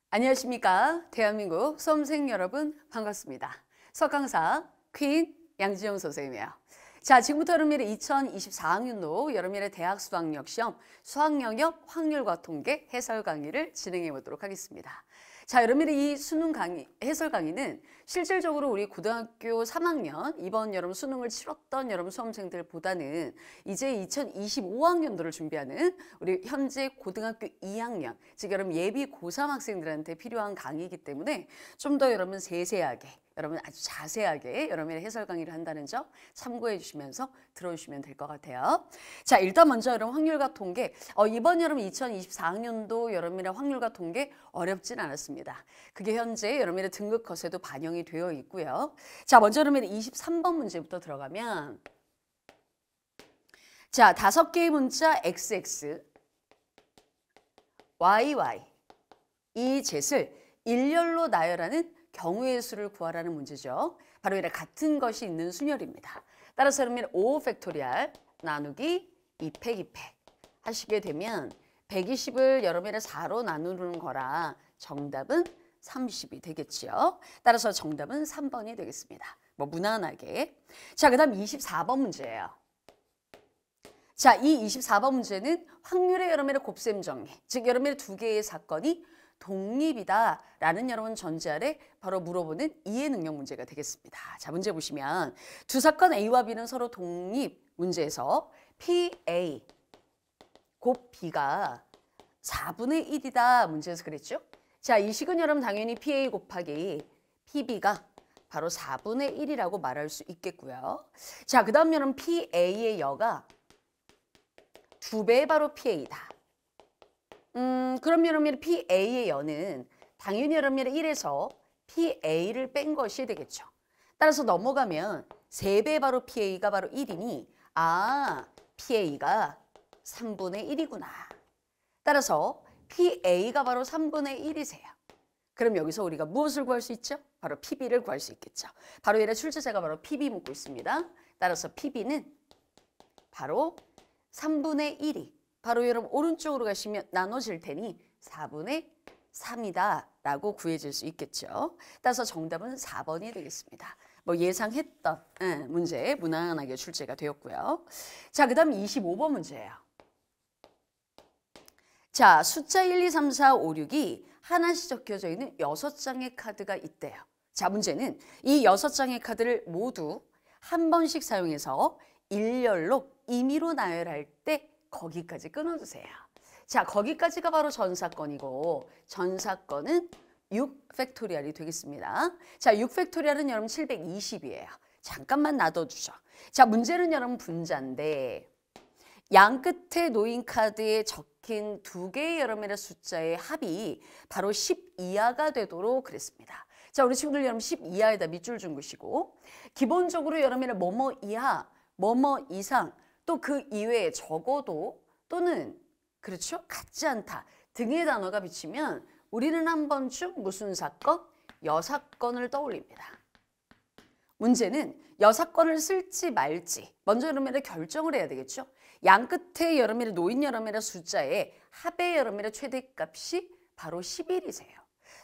안녕하십니까. 대한민국 수험생 여러분 반갑습니다. 석강사 퀸 양지영 선생님이에요. 자, 지금부터 여러분의 2024학년도 여러분의 대학 수학력 시험 수학 영역 확률과 통계 해설 강의를 진행해 보도록 하겠습니다. 자, 여러분의 이 수능 강의, 해설 강의는 실질적으로 우리 고등학교 3학년 이번 여름 수능을 치렀던 여러분 수험생들보다는 이제 2025학년도를 준비하는 우리 현재 고등학교 2학년, 즉 여러분 예비 고3 학생들한테 필요한 강의이기 때문에 좀 더 여러분 세세하게, 여러분 아주 자세하게 여러분의 해설 강의를 한다는 점 참고해 주시면서 들어주시면 될 것 같아요. 자, 일단 먼저 여러분 확률과 통계, 이번 여름 2024학년도 여러분의 확률과 통계 어렵진 않았습니다. 그게 현재 여러분의 등급 컷에도 반영이 되어 있고요. 자, 먼저 여러분의 23번 문제부터 들어가면, 자, 5개의 문자 XX, YY 이 셋을 일렬로 나열하는 경우의 수를 구하라는 문제죠. 바로 이런 같은 것이 있는 순열입니다. 따라서 여러분 5 팩토리얼 나누기 2팩 2팩 하시게 되면 120을 여러분의 4로 나누는 거라 정답은 30이 되겠죠. 따라서 정답은 3번이 되겠습니다. 뭐 무난하게. 자, 그 다음 24번 문제예요. 자, 이 24번 문제는 확률의 여러분의 곱셈 정리, 즉 여러분의 두 개의 사건이 독립이다라는 여러분 전제 아래 바로 물어보는 이해 능력 문제가 되겠습니다. 자, 문제 보시면 두 사건 A와 B는 서로 독립 문제에서 PA 곱 B가 4분의 1이다 문제에서 그랬죠. 자, 이 식은 여러분 당연히 PA 곱하기 PB가 바로 4분의 1이라고 말할 수 있겠고요. 자, 그 다음 여러분 PA의 여가 2배 바로 PA다. 그럼 여러분의 PA의 여는 당연히 여러분의 1에서 PA를 뺀 것이 되겠죠. 따라서 넘어가면 3배 바로 PA가 바로 1이니 PA가 3분의 1이구나. 따라서 PA가 바로 3분의 1이세요. 그럼 여기서 우리가 무엇을 구할 수 있죠? 바로 PB를 구할 수 있겠죠. 바로 얘네 출제자가 바로 PB 묻고 있습니다. 따라서 PB는 바로 3분의 1이 바로 여러분 오른쪽으로 가시면 나눠질 테니 4분의 3이다 라고 구해질 수 있겠죠. 따라서 정답은 4번이 되겠습니다. 뭐 예상했던 문제 무난하게 출제가 되었고요. 자, 그 다음 25번 문제예요. 자, 숫자 1, 2, 3, 4, 5, 6이 하나씩 적혀져 있는 6장의 카드가 있대요. 자, 문제는 이 6장의 카드를 모두 한 번씩 사용해서 일렬로 임의로 나열할 때 거기까지 끊어주세요. 자, 거기까지가 바로 전사건이고 전사건은 6 팩토리얼이 되겠습니다. 자, 6 팩토리얼은 여러분 720이에요. 잠깐만 놔둬주죠. 자, 문제는 여러분 분자인데 양 끝에 놓인 카드에 적힌 두 개의 여러분의 숫자의 합이 바로 10 이하가 되도록 그랬습니다. 자, 우리 친구들 여러분 10 이하에다 밑줄 준 것이고 기본적으로 여러분의 뭐뭐 이하, 뭐뭐 이상 또 그 이외에 적어도 또는 그렇죠? 같지 않다 등의 단어가 비치면 우리는 한 번쯤 무슨 사건? 여사건을 떠올립니다. 문제는 여사건을 쓸지 말지 먼저 여러분의 결정을 해야 되겠죠? 양 끝에 여러분의 놓인 여러분의 숫자의 합의 여러분의 최대값이 바로 11이세요.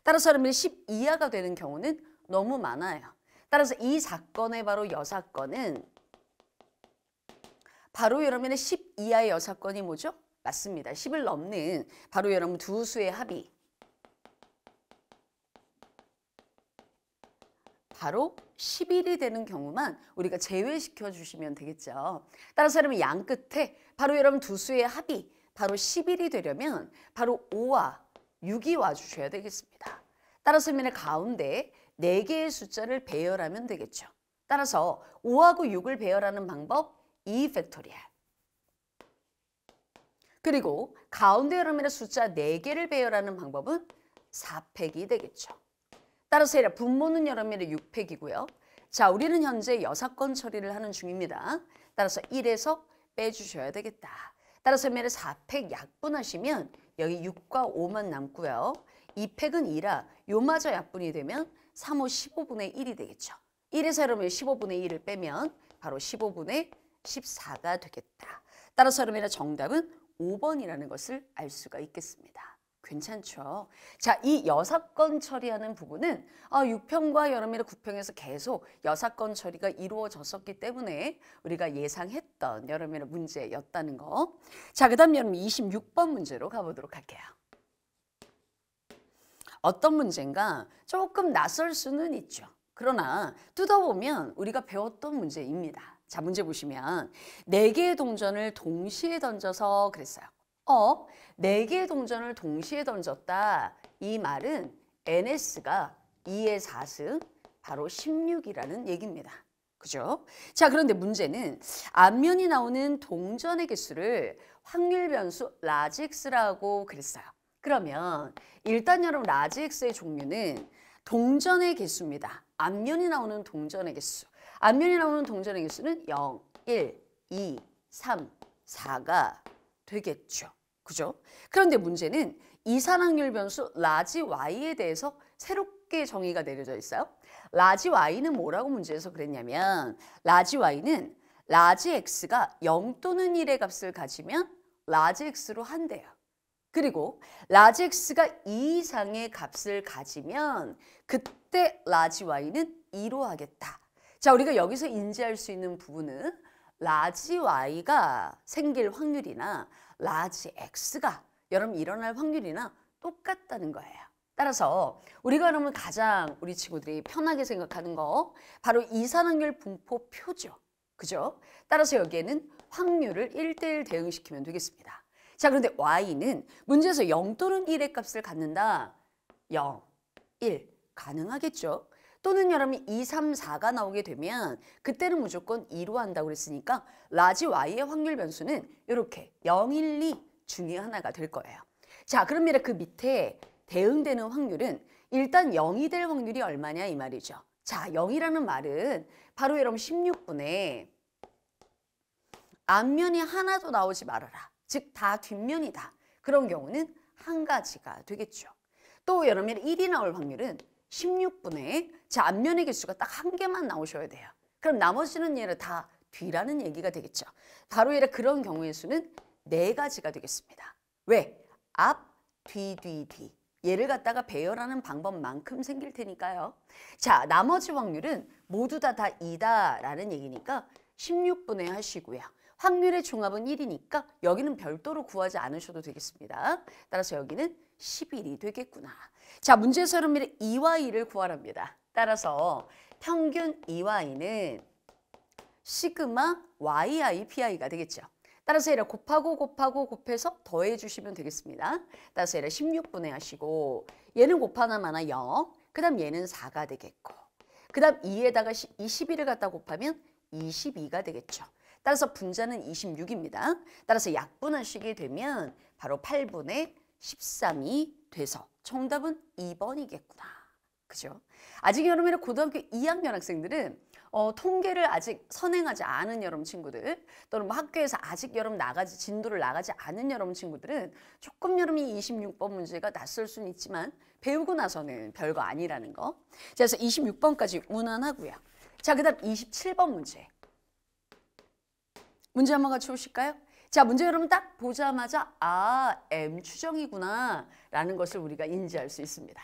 따라서 여러분의 10 이하가 되는 경우는 너무 많아요. 따라서 이 사건의 바로 여사건은 바로 여러분의 10 이하의 여사건이 뭐죠? 맞습니다. 10을 넘는 바로 여러분 두 수의 합이 바로 11이 되는 경우만 우리가 제외시켜 주시면 되겠죠. 따라서 여러분 양 끝에 바로 여러분 두 수의 합이 바로 11이 되려면 바로 5와 6이 와주셔야 되겠습니다. 따라서 여러분의 가운데 4개의 숫자를 배열하면 되겠죠. 따라서 5하고 6을 배열하는 방법 2 팩토리얼. 그리고 가운데 여러분의 숫자 4개를 배열하는 방법은 4팩이 되겠죠. 따라서 분모는 여러분의 6팩이고요. 자, 우리는 현재 여사건 처리를 하는 중입니다. 따라서 1에서 빼주셔야 되겠다. 따라서 여러분의 4팩 약분하시면 여기 6과 5만 남고요. 2팩은 2라 요마저 약분이 되면 3, 5, 15분의 1이 되겠죠. 1에서 여러분의 15분의 1을 빼면 바로 15분의 14가 되겠다. 따라서 여러분의 정답은 5번이라는 것을 알 수가 있겠습니다. 괜찮죠. 자, 이 여사건 처리하는 부분은 6평과 여러분의 9평에서 계속 여사건 처리가 이루어졌었기 때문에 우리가 예상했던 여러분의 문제였다는 거. 자, 그 다음 여러분 26번 문제로 가보도록 할게요. 어떤 문제인가 조금 낯설 수는 있죠. 그러나 뜯어보면 우리가 배웠던 문제입니다. 자, 문제 보시면 4개의 동전을 동시에 던져서 그랬어요. 4개의 동전을 동시에 던졌다. 이 말은 NS가 2의 4승, 바로 16이라는 얘기입니다. 그죠? 자, 그런데 문제는 앞면이 나오는 동전의 개수를 확률 변수 라지 X라고 그랬어요. 그러면 일단 여러분 라지 X의 종류는 동전의 개수입니다. 앞면이 나오는 동전의 개수. 앞면이 나오는 동전의 개수는 0, 1, 2, 3, 4가 되겠죠. 그죠? 그런데 문제는 이산확률 변수 라지 Y에 대해서 새롭게 정의가 내려져 있어요. 라지 Y는 뭐라고 문제에서 그랬냐면 라지 Y는 라지 X가 0 또는 1의 값을 가지면 라지 X로 한대요. 그리고 라지 X가 2 이상의 값을 가지면 그때 라지 Y는 2로 하겠다. 자, 우리가 여기서 인지할 수 있는 부분은 라지 Y가 생길 확률이나 라지 X가 여러분 일어날 확률이나 똑같다는 거예요. 따라서 우리가 그러면 가장 우리 친구들이 편하게 생각하는 거 바로 이산확률 분포표죠. 그죠? 따라서 여기에는 확률을 1대1 대응시키면 되겠습니다. 자, 그런데 Y는 문제에서 0 또는 1의 값을 갖는다. 0, 1 가능하겠죠? 또는 여러분이 2, 3, 4가 나오게 되면 그때는 무조건 2로 한다고 그랬으니까 라지 Y의 확률 변수는 이렇게 0, 1, 2 중에 하나가 될 거예요. 자, 그러면 그 밑에 대응되는 확률은 일단 0이 될 확률이 얼마냐 이 말이죠. 자, 0이라는 말은 바로 여러분 16분의 앞면이 하나도 나오지 말아라. 즉 다 뒷면이다. 그런 경우는 한 가지가 되겠죠. 또 여러분 1이 나올 확률은 16분의 자 앞면의 개수가 딱 한 개만 나오셔야 돼요. 그럼 나머지는 얘를 다 뒤라는 얘기가 되겠죠. 바로 얘를 그런 경우의 수는 4가지가 되겠습니다. 왜? 앞, 뒤, 뒤, 뒤. 얘를 갖다가 배열하는 방법만큼 생길 테니까요. 자, 나머지 확률은 모두 다 2다라는 얘기니까 16분의 하시고요. 확률의 종합은 1이니까 여기는 별도로 구하지 않으셔도 되겠습니다. 따라서 여기는 11이 되겠구나. 자, 문제에서 여러분이 2와 2를 구하랍니다. 따라서 평균 2와 2는 시그마 yi pi가 되겠죠. 따라서 얘를 곱해서 더해 주시면 되겠습니다. 따라서 얘를 16분의 하시고 얘는 곱하나마나 0, 그 다음 얘는 4가 되겠고 그 다음 2에다가 21을 갖다 곱하면 22가 되겠죠. 따라서 분자는 26입니다. 따라서 약분하시게 되면 바로 8분의 13이 돼서 정답은 2번이겠구나. 그죠? 아직 여러분의 고등학교 2학년 학생들은 통계를 아직 선행하지 않은 여러분 친구들 또는 뭐 학교에서 아직 여러분 진도를 나가지 않은 여러분 친구들은 조금 여러분이 26번 문제가 낯설 수는 있지만 배우고 나서는 별거 아니라는 거. 그래서 26번까지 무난하고요. 자, 그 다음 27번 문제. 문제 한번 같이 보실까요? 자, 문제 여러분 딱 보자마자 M 추정이구나 라는 것을 우리가 인지할 수 있습니다.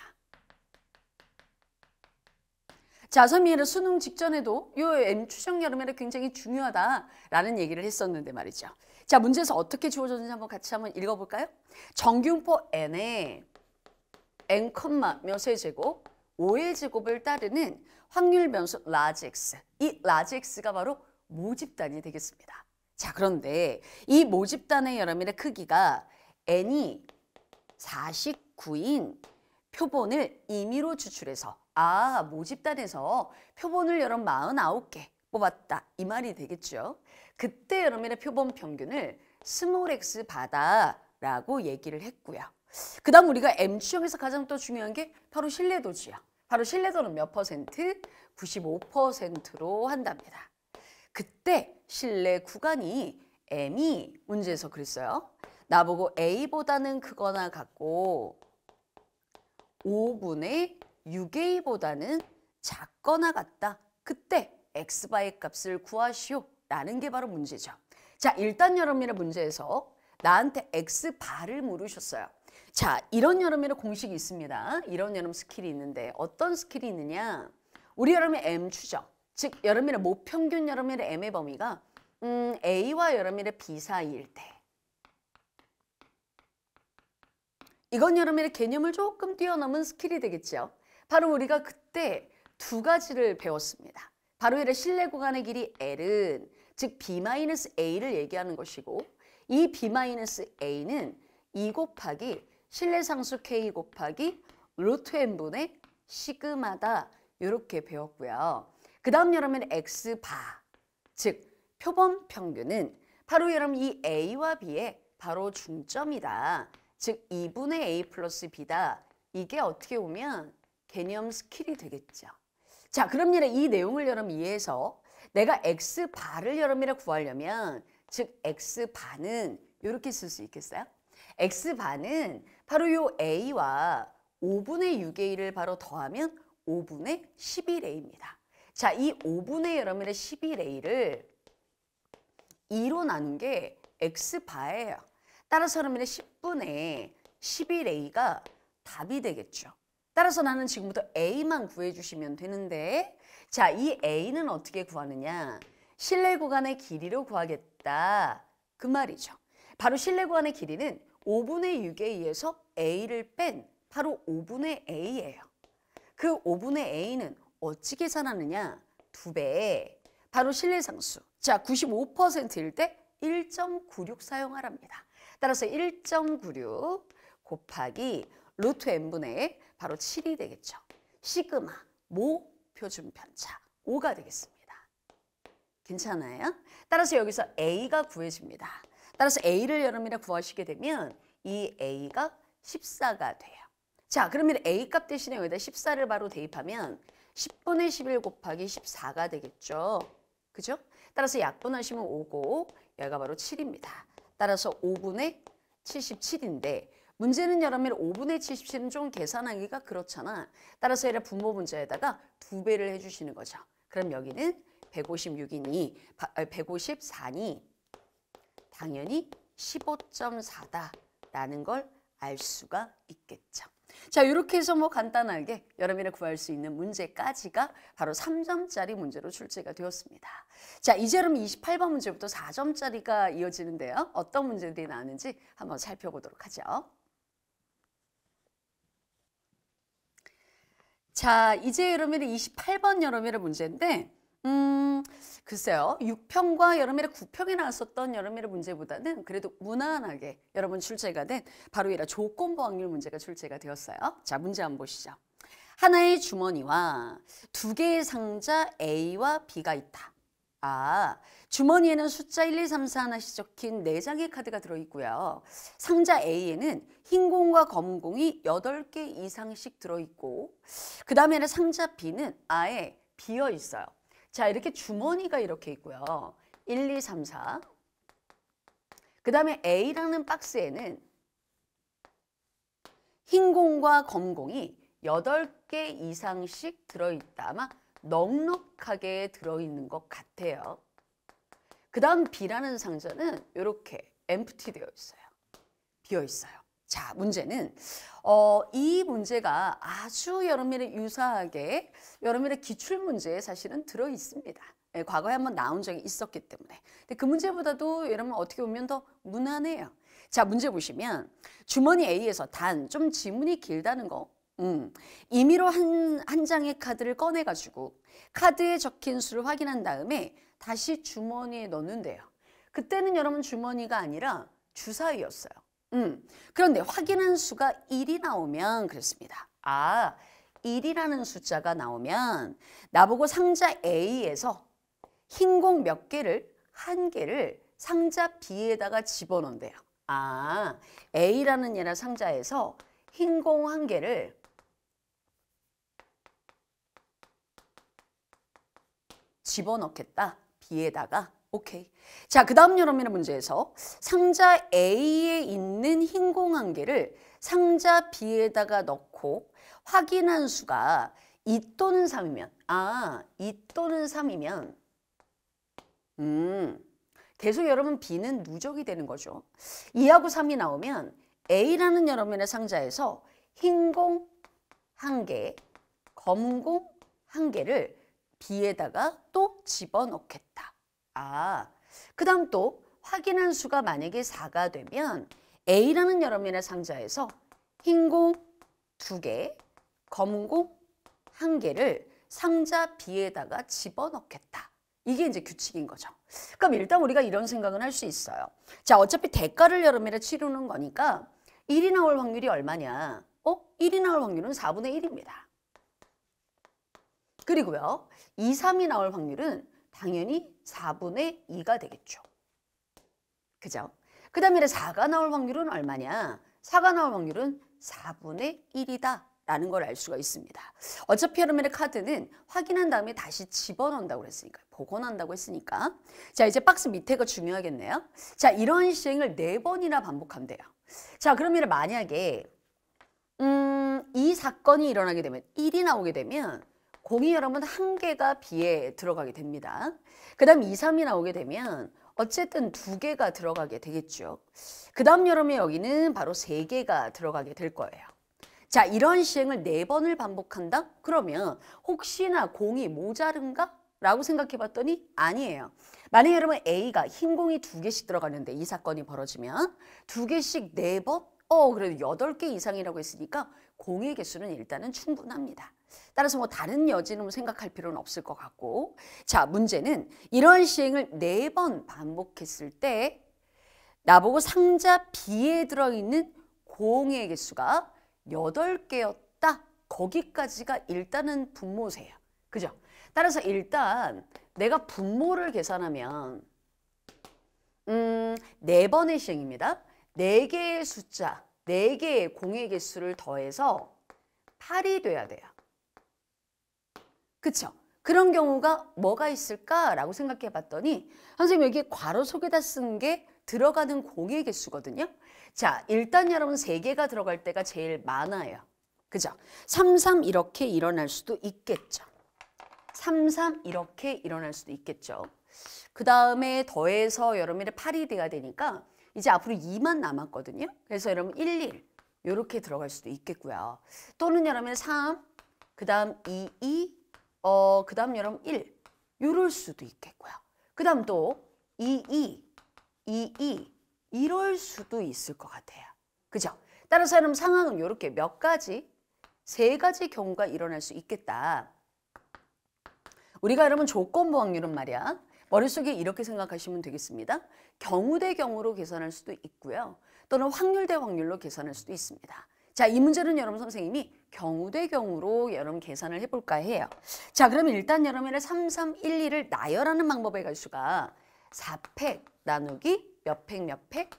자, 선미애는 수능 직전에도 이 M 추정 여름에는 굉장히 중요하다라는 얘기를 했었는데 말이죠. 자, 문제에서 어떻게 주어졌는지 같이 읽어볼까요? 정규분포 N에 N, 몇의 제곱, 5의 제곱을 따르는 확률 변수 라지 X. 이 라지 X가 바로 모집단이 되겠습니다. 자, 그런데 이 모집단의 여러분의 크기가 N이 49인 표본을 임의로 추출해서 모집단에서 표본을 여러분 49개 뽑았다. 이 말이 되겠죠. 그때 여러분의 표본 평균을 스몰 x 바다라고 얘기를 했고요. 그 다음 우리가 M 추정에서 가장 또 중요한 게 바로 신뢰도지요. 바로 신뢰도는 몇 퍼센트? 95%로 한답니다. 그때 신뢰 구간이 M이 문제에서 그랬어요. 나보고 A보다는 크거나 같고 5분의 6A보다는 작거나 같다. 그때 X바의 값을 구하시오. 라는 게 바로 문제죠. 자, 일단 여러분의 문제에서 나한테 X바를 물으셨어요. 자, 이런 여러분의 공식이 있습니다. 이런 여러분 스킬이 있는데 어떤 스킬이 있느냐? 우리 여러분의 M 추적, 즉 여러분의 모평균 여러분의 M의 범위가 A와 여러분의 B 사이일 때 이건 여러분의 개념을 조금 뛰어넘은 스킬이 되겠죠. 바로 우리가 그때 두 가지를 배웠습니다. 바로 이런 실내 구간의 길이 L은 즉 B-A를 얘기하는 것이고 이 B-A는 2 곱하기 실내 상수 K 곱하기 루트 N분의 시그마다 이렇게 배웠고요. 그 다음 여러분 X바 즉 표본 평균은 바로 여러분 이 A와 B의 바로 중점이다. 즉 2분의 A 플러스 B다. 이게 어떻게 보면 개념 스킬이 되겠죠. 자, 그럼 이 내용을 여러분 이해해서 내가 X바를 여러분이 구하려면 즉 X바는 이렇게 쓸 수 있겠어요? X바는 바로 요 A와 5분의 6A를 바로 더하면 5분의 11A입니다. 자, 이 5분의 여러분의 11A를 2로 나눈 게 X바예요. 따라서 여러분의 10분의 11A가 답이 되겠죠. 따라서 나는 지금부터 A만 구해주시면 되는데 자, 이 A는 어떻게 구하느냐? 실내 구간의 길이로 구하겠다. 그 말이죠. 바로 실내 구간의 길이는 5분의 6A에서 A를 뺀 바로 5분의 A예요. 그 5분의 A는 어찌 계산하느냐? 2배. 바로 실내 상수. 자, 95%일 때 1.96 사용하랍니다. 따라서 1.96 곱하기 루트 n분의 바로 7이 되겠죠. 시그마, 모, 표준 편차 5가 되겠습니다. 괜찮아요? 따라서 여기서 A가 구해집니다. 따라서 A를 여러분이 구하시게 되면 이 A가 14가 돼요. 자, 그러면 A 값 대신에 여기다 14를 바로 대입하면 10분의 11 곱하기 14가 되겠죠. 그죠? 따라서 약분하시면 5고 여기가 바로 7입니다. 따라서 5분의 77인데 문제는 여러분 5분의 77은 좀 계산하기가 그렇잖아. 따라서 얘를 분모 문자에다가 2배를 해주시는 거죠. 그럼 여기는 154니 당연히 15.4다라는 걸 알 수가 있겠죠. 자, 이렇게 해서 뭐 간단하게 여러분이 구할 수 있는 문제까지가 바로 3점짜리 문제로 출제가 되었습니다. 자, 이제 여러분 28번 문제부터 4점짜리가 이어지는데요. 어떤 문제들이 나왔는지 한번 살펴보도록 하죠. 자, 이제 여러분의 28번 여러분의 문제인데 글쎄요. 6평과 여러분의 9평에 나왔었던 여러분의 문제보다는 그래도 무난하게 여러분 출제가 된 바로 이런 조건부 확률 문제가 출제가 되었어요. 자, 문제 한번 보시죠. 하나의 주머니와 두 개의 상자 A와 B가 있다. 아, 주머니에는 숫자 1, 2, 3, 4 하나씩 적힌 4장의 카드가 들어있고요. 상자 A에는 흰 공과 검은 공이 8개 이상씩 들어있고 그 다음에는 상자 B는 아예 비어 있어요. 자, 이렇게 주머니가 이렇게 있고요. 1, 2, 3, 4. 그 다음에 A라는 박스에는 흰 공과 검은 공이 8개 이상씩 들어있다. 아마 넉넉하게 들어있는 것 같아요. 그 다음 B라는 상자는 이렇게 empty 되어 있어요. 비어 있어요. 자, 문제는 이 문제가 아주 여러분의 유사하게 여러분의 기출문제에 사실은 들어 있습니다. 예, 과거에 한번 나온 적이 있었기 때문에. 근데 그 문제보다도 여러분 어떻게 보면 더 무난해요. 자, 문제 보시면 주머니 A에서 단 좀 지문이 길다는 거. 임의로 한 장의 카드를 꺼내가지고 카드에 적힌 수를 확인한 다음에 다시 주머니에 넣는데요. 그때는 여러분 주머니가 아니라 주사위였어요. 그런데 확인한 수가 1이 나오면 그렇습니다. 아, 1이라는 숫자가 나오면 나보고 상자 A에서 흰 공 몇 개를 한 개를 상자 B에다가 집어넣는데요. 아, A라는 얘랑 상자에서 흰 공 한 개를 집어넣겠다. B에다가. 오케이. 자, 그 다음 여러분의 문제에서 상자 A에 있는 흰 공 한 개를 상자 B에다가 넣고 확인한 수가 2 또는 3이면 2 또는 3이면 계속 여러분 B는 누적이 되는 거죠. 2하고 3이 나오면 A라는 여러분의 상자에서 흰 공 1개, 검은 공 1개를 B에다가 또 집어넣겠다. 그 다음 또 확인한 수가 만약에 4가 되면 A라는 여러분의 상자에서 흰 공 2개, 검은 공 1개를 상자 B에다가 집어넣겠다. 이게 이제 규칙인 거죠. 그럼 일단 우리가 이런 생각은 할 수 있어요. 자, 어차피 대가를 여러분에 치르는 거니까 1이 나올 확률이 얼마냐? 1이 나올 확률은 4분의 1입니다. 그리고요, 2, 3이 나올 확률은 당연히 4분의 2가 되겠죠. 그죠? 그 다음에 4가 나올 확률은 얼마냐? 4가 나올 확률은 4분의 1이다. 라는 걸 알 수가 있습니다. 어차피 여러분의 카드는 확인한 다음에 다시 집어넣는다고 그랬으니까, 복원한다고 했으니까. 자, 이제 박스 밑에가 중요하겠네요. 자, 이런 시행을 4번이나 반복하면 돼요. 자, 그러면 만약에 이 사건이 일어나게 되면 1이 나오게 되면 공이 여러분 1개가 B에 들어가게 됩니다. 그 다음 2, 3이 나오게 되면 어쨌든 2개가 들어가게 되겠죠. 그 다음 여러분 여기는 바로 3개가 들어가게 될 거예요. 자, 이런 시행을 4번을 반복한다? 그러면 혹시나 공이 모자른가? 라고 생각해 봤더니 아니에요. 만약에 여러분 A가 흰 공이 2개씩 들어가는데 이 사건이 벌어지면 2개씩 4번? 그래도 8개 이상이라고 했으니까 공의 개수는 일단은 충분합니다. 따라서 뭐 다른 여지는 생각할 필요는 없을 것 같고. 자, 문제는 이러한 시행을 4번 반복했을 때 나보고 상자 B에 들어있는 공의 개수가 8개였다. 거기까지가 일단은 분모세요. 그죠? 따라서 일단 내가 분모를 계산하면 4번의 시행입니다. 4개의 숫자, 4개의 공의 개수를 더해서 8이 돼야 돼요. 그쵸? 그런 경우가 뭐가 있을까라고 생각해 봤더니 선생님 여기 괄호 속에다 쓴 게 들어가는 공의 개수거든요. 자, 일단 여러분 3개가 들어갈 때가 제일 많아요. 그죠? 3, 3 이렇게 일어날 수도 있겠죠. 3, 3 이렇게 일어날 수도 있겠죠. 그 다음에 더해서 여러분의 8이 돼야 되니까 이제 앞으로 2만 남았거든요. 그래서 여러분 1, 1 이렇게 들어갈 수도 있겠고요. 또는 여러분 3, 그 다음 2, 2, 그 다음 여러분 1 이럴 수도 있겠고요. 그 다음 또 2, 2, 2, 2 이럴 수도 있을 것 같아요. 그죠? 따라서 여러분 상황은 이렇게 몇 가지, 3가지 경우가 일어날 수 있겠다. 우리가 여러분 조건부 확률은 말이야. 머릿속에 이렇게 생각하시면 되겠습니다. 경우 대 경우로 계산할 수도 있고요. 또는 확률 대 확률로 계산할 수도 있습니다. 자, 이 문제는 여러분 선생님이 경우 대 경우로 여러분 계산을 해볼까 해요. 자, 그러면 일단 여러분의 3, 3, 1, 2를 나열하는 방법의 갈수가 4팩 나누기 몇 팩 몇 팩?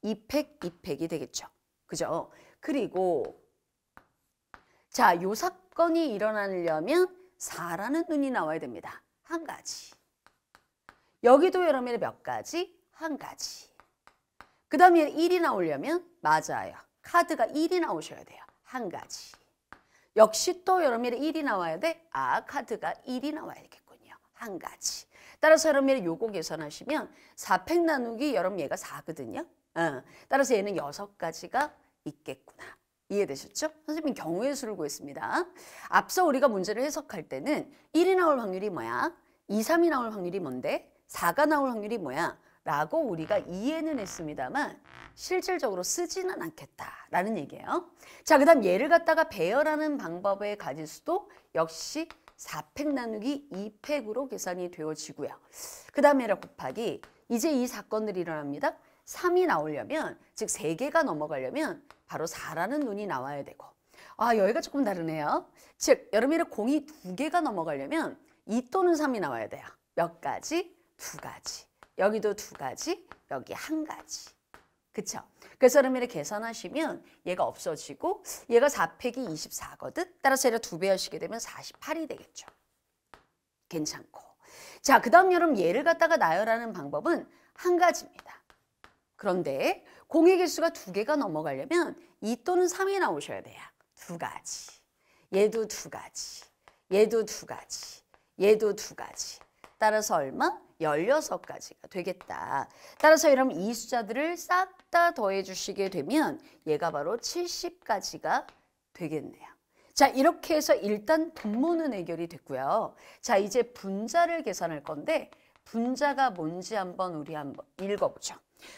2팩 2팩이 되겠죠. 그죠? 그리고 자, 요 사건이 일어나려면 4라는 눈이 나와야 됩니다. 한 가지. 여기도 여러분의 몇 가지? 한 가지. 그 다음에 1이 나오려면 맞아요. 카드가 1이 나오셔야 돼요. 한 가지. 역시 또 여러분의 1이 나와야 돼? 카드가 1이 나와야 되겠군요. 한 가지. 따라서 여러분이 요거 계산하시면 4팩 나누기 여러분 얘가 4거든요. 따라서 얘는 6가지가 있겠구나. 이해되셨죠? 선생님 경우의 수를 구했습니다. 앞서 우리가 문제를 해석할 때는 1이 나올 확률이 뭐야? 2, 3이 나올 확률이 뭔데? 4가 나올 확률이 뭐야? 라고 우리가 이해는 했습니다만 실질적으로 쓰지는 않겠다라는 얘기예요. 자, 그 다음 얘를 갖다가 배열하는 방법의 가지수도 역시 4팩 나누기 2팩으로 계산이 되어지고요. 그 다음에 곱하기 이제 이 사건들이 일어납니다. 3이 나오려면 즉 3개가 넘어가려면 바로 4라는 눈이 나와야 되고 여기가 조금 다르네요. 즉 여러분의 공이 2개가 넘어가려면 2 또는 3이 나와야 돼요. 몇 가지? 2가지. 여기도 2가지, 여기 1가지. 그쵸? 그래서 여러분이 계산하시면 얘가 없어지고 얘가 4팩이 24거든. 따라서 얘를 2배 하시게 되면 48이 되겠죠. 괜찮고. 자, 그 다음 여러분 얘를 갖다가 나열하는 방법은 한 가지입니다. 그런데 공의 개수가 2개가 넘어가려면 2 또는 3이 나오셔야 돼요. 2가지. 얘도 2가지. 얘도 2가지. 얘도 2가지. 따라서 얼마? 16가지가 되겠다. 따라서 여러분 이 숫자들을 싹 다 더해 주시게 되면 얘가 바로 70가지가 되겠네요. 자, 이렇게 해서 일단 분모는 해결이 됐고요. 자, 이제 분자를 계산할 건데 분자가 뭔지 우리 한번 읽어보죠.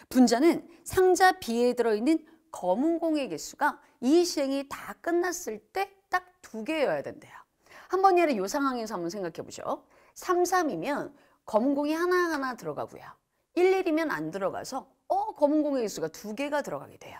분자는 상자 B에 들어있는 검은 공의 개수가 이 시행이 다 끝났을 때 딱 2개여야 된대요. 한번 얘를 이 상황에서 한번 생각해 보죠. 3, 3이면 검은 공이 하나하나 들어가고요. 1, 1이면 안 들어가서 검은 공의 개수가 2개가 들어가게 돼요.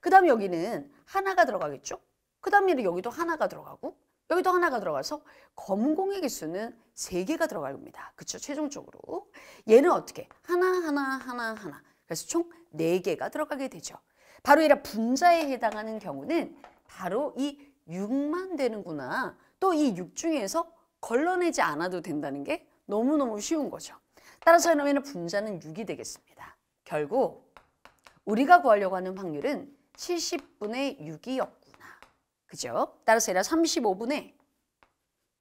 그 다음 여기는 하나가 들어가겠죠. 그 다음 얘는 여기도 하나가 들어가고 여기도 하나가 들어가서 검은 공의 개수는 3개가 들어갑니다. 그렇죠? 최종적으로. 얘는 어떻게? 하나. 그래서 총 4개가 들어가게 되죠. 바로 이런 분자에 해당하는 경우는 바로 이 6만 되는구나. 또 이 6 중에서 걸러내지 않아도 된다는 게 너무너무 쉬운 거죠. 따라서 그러면 분자는 6이 되겠습니다. 결국 우리가 구하려고 하는 확률은 70분의 6이었구나. 그죠? 따라서 얘가 35분의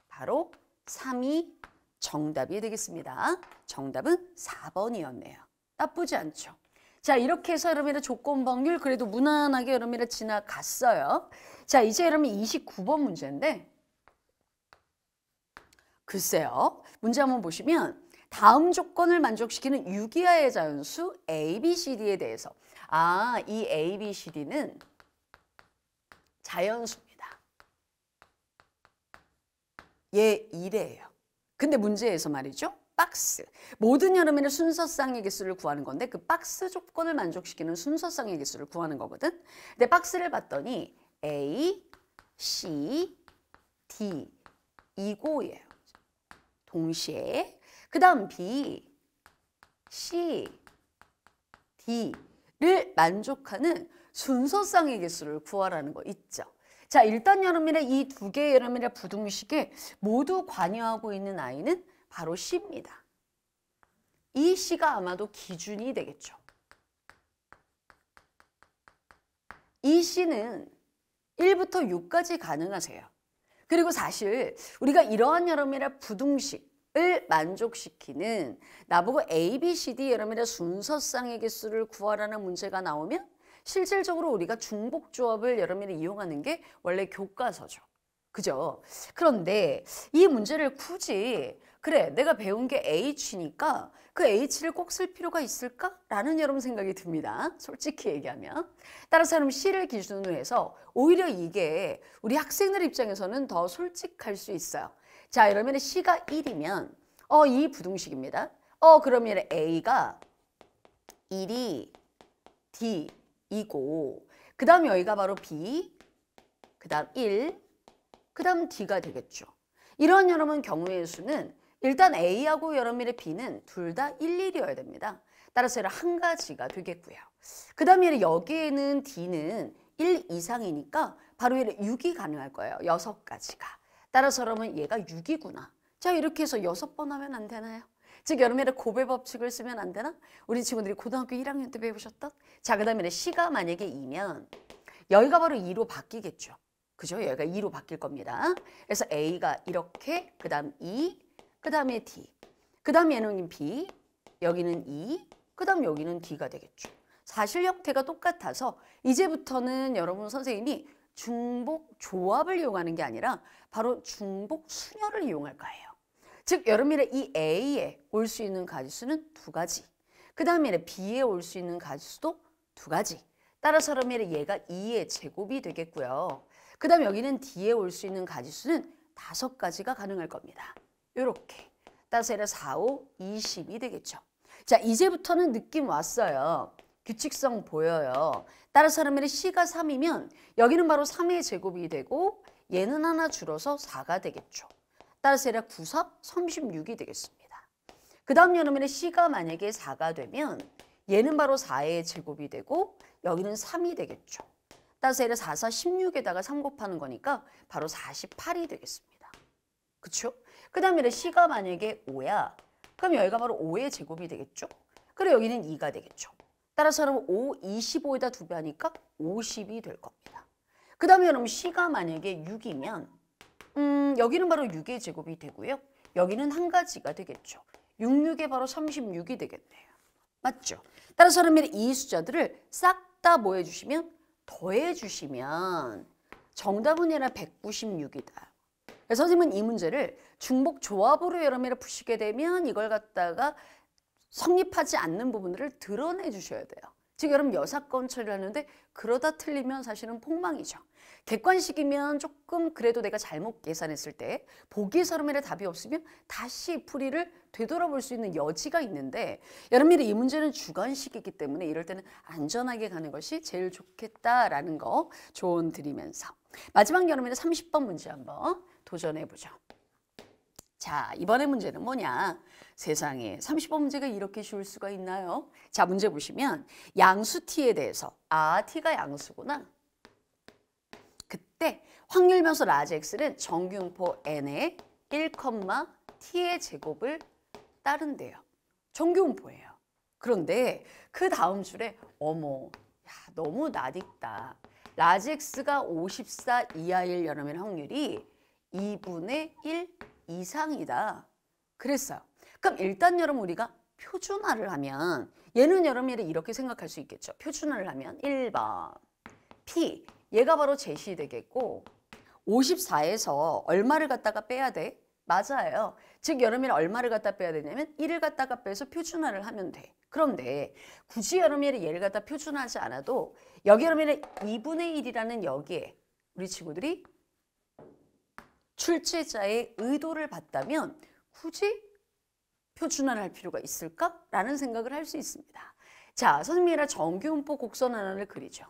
바로 3이 정답이 되겠습니다. 정답은 4번이었네요. 나쁘지 않죠. 자, 이렇게 해서 여러분의 조건 확률 그래도 무난하게 여러분의 지나갔어요. 자, 이제 여러분 29번 문제인데 글쎄요. 문제 한번 보시면 다음 조건을 만족시키는 유기하의 자연수 A, B, C, D에 대해서 이 A, B, C, D는 자연수입니다. 얘 1이에요. 근데 문제에서 말이죠. 박스. 모든 여름에는 순서쌍의 개수를 구하는 건데 그 박스 조건을 만족시키는 순서쌍의 개수를 구하는 거거든. 근데 박스를 봤더니 A, C, D 이고예요. 동시에 그 다음 B, C, D를 만족하는 순서쌍의 개수를 구하라는 거 있죠. 자, 일단 여러분의 이 2개의 여러분의 부등식에 모두 관여하고 있는 아이는 바로 C입니다. 이 C가 아마도 기준이 되겠죠. 이 C는 1부터 6까지 가능하세요. 그리고 사실 우리가 이러한 여러분의 부등식을 만족시키는 나보고 A, B, C, D 여러분의 순서쌍의 개수를 구하라는 문제가 나오면 실질적으로 우리가 중복조합을 여러분이 이용하는 게 원래 교과서죠. 그죠? 그런데 이 문제를 굳이 그래 내가 배운 게 H니까 그 H를 꼭 쓸 필요가 있을까? 라는 여러분 생각이 듭니다. 솔직히 얘기하면. 따라서 여러분 C를 기준으로 해서 오히려 이게 우리 학생들 입장에서는 더 솔직할 수 있어요. 자, 이러면 C가 1이면 이 부등식입니다. 그러면 A가 1이 D이고 그 다음 여기가 바로 B, 그 다음 1, 그 다음 D가 되겠죠. 이런 여러분 경우의 수는 일단 A하고 여러분의 B는 둘 다 1, 1이어야 됩니다. 따라서 얘는 한 가지가 되겠고요. 그 다음에 여기에는 D는 1 이상이니까 바로 얘는 6이 가능할 거예요. 6가지가. 따라서 여러분 얘가 6이구나. 자, 이렇게 해서 6번 하면 안 되나요? 즉 여러분의 고배 법칙을 쓰면 안 되나? 우리 친구들이 고등학교 1학년 때 배우셨던? 자, 그 다음에 C가 만약에 2면 여기가 바로 2로 바뀌겠죠. 그죠? 여기가 2로 바뀔 겁니다. 그래서 A가 이렇게 그 다음 2, 그 다음에 D, 그 다음 얘는 B, 여기는 E, 그 다음 여기는 D가 되겠죠. 사실 형태가 똑같아서 이제부터는 여러분 선생님이 중복 조합을 이용하는 게 아니라 바로 중복 순열을 이용할 거예요. 즉 여러분의 이 A에 올 수 있는 가지수는 2가지, 그 다음에 B에 올 수 있는 가지수도 2가지. 따라서 여러분의 얘가 2의 제곱이 되겠고요. 그 다음 여기는 D에 올 수 있는 가지수는 5가지가 가능할 겁니다. 이렇게. 따라서 얘는 4, 5, 20이 되겠죠. 자, 이제부터는 느낌 왔어요. 규칙성 보여요. 따라서 그러면 C가 3이면 여기는 바로 3의 제곱이 되고 얘는 하나 줄어서 4가 되겠죠. 따라서 얘는 9, 4, 36이 되겠습니다. 그 다음 여러분의 C가 만약에 4가 되면 얘는 바로 4의 제곱이 되고 여기는 3이 되겠죠. 따라서 얘는 4, 4, 16에다가 3 곱하는 거니까 바로 48이 되겠습니다. 그쵸? 그 다음에 C가 만약에 5야. 그럼 여기가 바로 5의 제곱이 되겠죠? 그리고 여기는 2가 되겠죠. 따라서 여러분 5, 25에다 2배 하니까 50이 될 겁니다. 그 다음에 여러분 C가 만약에 6이면 여기는 바로 6의 제곱이 되고요. 여기는 한 가지가 되겠죠. 66에 바로 36이 되겠네요. 맞죠? 따라서 여러분이 이 숫자들을 싹 다 뭐 해주시면 더해주시면 정답은 얘는 196이다. 그래서 선생님은 이 문제를 중복 조합으로 여러분이 푸시게 되면 이걸 갖다가 성립하지 않는 부분들을 드러내 주셔야 돼요. 즉 여러분 여사건 처리를 하는데 그러다 틀리면 사실은 폭망이죠. 객관식이면 조금 그래도 내가 잘못 계산했을 때 보기에서 여러분의 답이 없으면 다시 풀이를 되돌아볼 수 있는 여지가 있는데 여러분이 이 문제는 주관식이기 때문에 이럴 때는 안전하게 가는 것이 제일 좋겠다라는 거 조언 드리면서 마지막 여러분의 30번 문제 한번 도전해 보죠. 자, 이번에 문제는 뭐냐? 세상에 30번 문제가 이렇게 쉬울 수가 있나요? 자, 문제 보시면 양수 t에 대해서 t가 양수구나. 그때 확률 변수 라지 x는 정규분포 n의 1, t의 제곱을 따른대요. 정규분포예요. 그런데 그 다음 줄에 어머, 야, 너무 낯익다. 라지 x가 54 이하일 여러분의 확률이 2분의 1 이상이다. 그랬어요. 그럼 일단 여러분 우리가 표준화를 하면 얘는 여러분이 이렇게 생각할 수 있겠죠. 표준화를 하면 1번 P 얘가 바로 제시되겠고 54에서 얼마를 갖다가 빼야 돼? 맞아요. 즉 여러분이 얼마를 갖다 빼야 되냐면 1을 갖다가 빼서 표준화를 하면 돼. 그런데 굳이 여러분이 얘를 갖다 표준화하지 않아도 여기 여러분이 2분의 1이라는 여기에 우리 친구들이 출제자의 의도를 봤다면 굳이 표준화를 할 필요가 있을까라는 생각을 할 수 있습니다. 자, 선생님이랑 정규분포 곡선 하나를 그리죠.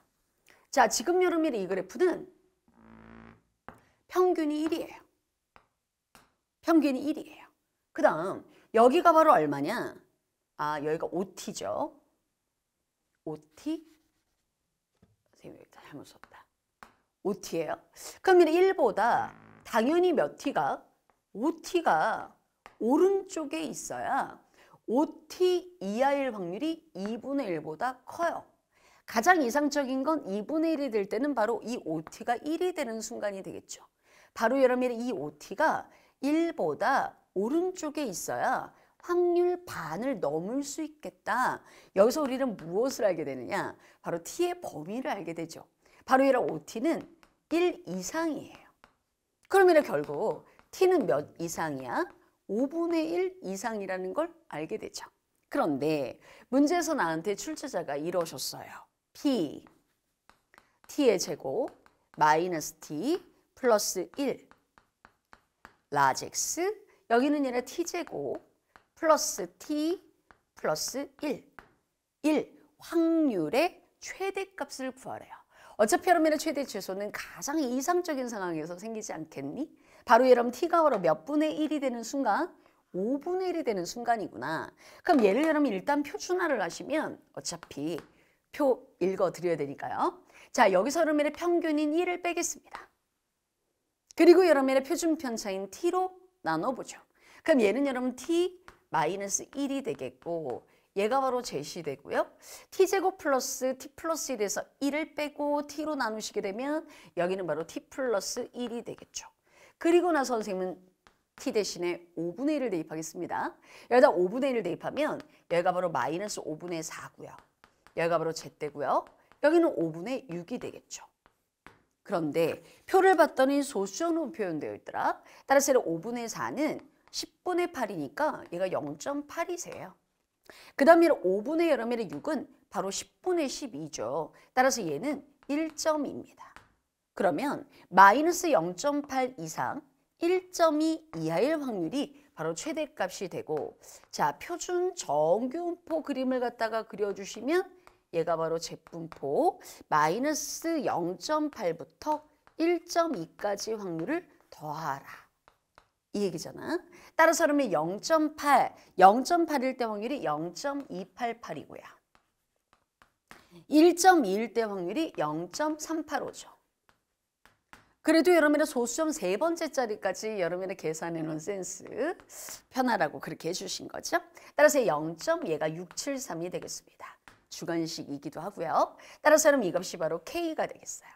자, 지금 여러분의 이 그래프는 평균이 1이에요. 평균이 1이에요. 그 다음 여기가 바로 얼마냐? 여기가 OT죠. OT? 선생님 잘못 썼다. OT예요. 그러면 1보다 당연히 몇 T가? OT가 오른쪽에 있어야 OT 이하일 확률이 2분의 1보다 커요. 가장 이상적인 건 2분의 1이 될 때는 바로 이 OT가 1이 되는 순간이 되겠죠. 바로 여러분의 이 OT가 1보다 오른쪽에 있어야 확률 반을 넘을 수 있겠다. 여기서 우리는 무엇을 알게 되느냐? 바로 T의 범위를 알게 되죠. 바로 이런 OT는 1 이상이에요. 그러면 결국 T는 몇 이상이야? 5분의 1 이상이라는 걸 알게 되죠. 그런데 문제에서 나한테 출제자가 이러셨어요. P, T의 제곱, 마이너스 T, 플러스 1, 라지 X, 여기는 얘네 T제곱, 플러스 T, 플러스 1, 확률의 최대값을 구하래요. 어차피 여러분의 최대 최소는 가장 이상적인 상황에서 생기지 않겠니? 바로 여러분 T가 바로 몇 분의 1이 되는 순간? 5분의 1이 되는 순간이구나. 그럼 얘를 여러분 일단 표준화를 하시면 어차피 표 읽어드려야 되니까요. 자, 여기서 여러분의 평균인 1을 빼겠습니다. 그리고 여러분의 표준 편차인 T로 나눠보죠. 그럼 얘는 여러분 T 마이너스 1이 되겠고 얘가 바로 제시되고요. T제곱 플러스 T 플러스 1에서 1을 빼고 T로 나누시게 되면 여기는 바로 T 플러스 1이 되겠죠. 그리고 나서 선생님은 T 대신에 5분의 1을 대입하겠습니다. 여기다 5분의 1을 대입하면 여기가 바로 마이너스 5분의 4고요. 여기가 바로 제때고요. 여기는 5분의 6이 되겠죠. 그런데 표를 봤더니 소수점으로 표현되어 있더라. 따라서 5분의 4는 10분의 8이니까 얘가 0.8이세요. 그 다음에 5분의 여러분의 6은 바로 10분의 12죠. 따라서 얘는 1점입니다. 그러면 마이너스 0.8 이상 1.2 이하일 확률이 바로 최대값이 되고 자 표준 정규분포 그림을 갖다가 그려주시면 얘가 바로 제분포 마이너스 0.8부터 1.2까지 확률을 더하라. 이 얘기잖아. 따라서 그러면 0.8일 때 확률이 0.288이고요. 1.2일 때 확률이 0.385죠. 그래도 여러분의 소수점 세 번째 자리까지 여러분의 계산해 놓은 센스 편하라고 그렇게 해주신 거죠. 따라서 얘가 673이 되겠습니다. 주관식이기도 하고요. 따라서 여러분 이 값이 바로 K가 되겠어요.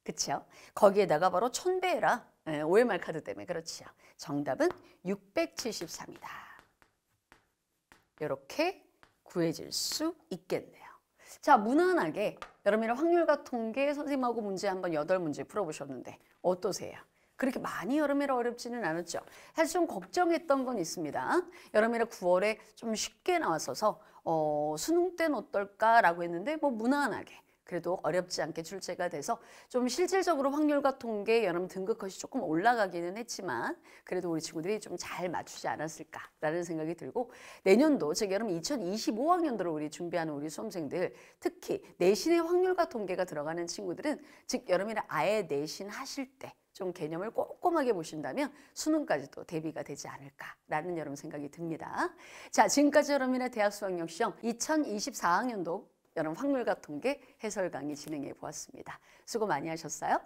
그쵸? 거기에다가 바로 1000배 해라. OMR 카드 때문에 그렇지요. 정답은 673이다. 이렇게 구해질 수 있겠네요. 자, 무난하게 여러분이랑 확률과 통계 선생님하고 문제 한번 8문제 풀어보셨는데 어떠세요? 그렇게 많이 여름이라 어렵지는 않았죠. 사실 좀 걱정했던 건 있습니다. 여름이라 9월에 좀 쉽게 나왔어서 수능 때는 어떨까라고 했는데 뭐 무난하게 그래도 어렵지 않게 출제가 돼서 좀 실질적으로 확률과 통계 여름 등급컷이 조금 올라가기는 했지만 그래도 우리 친구들이 좀 잘 맞추지 않았을까라는 생각이 들고 내년도 즉 여름 2025학년도를 우리 준비하는 우리 수험생들 특히 내신의 확률과 통계가 들어가는 친구들은 즉 여름이라 아예 내신 하실 때 좀 개념을 꼼꼼하게 보신다면 수능까지도 대비가 되지 않을까라는 여러분 생각이 듭니다. 자, 지금까지 여러분의 대학 수학력 시험 2024학년도 여러분 확률과 통계 해설 강의 진행해 보았습니다. 수고 많이 하셨어요.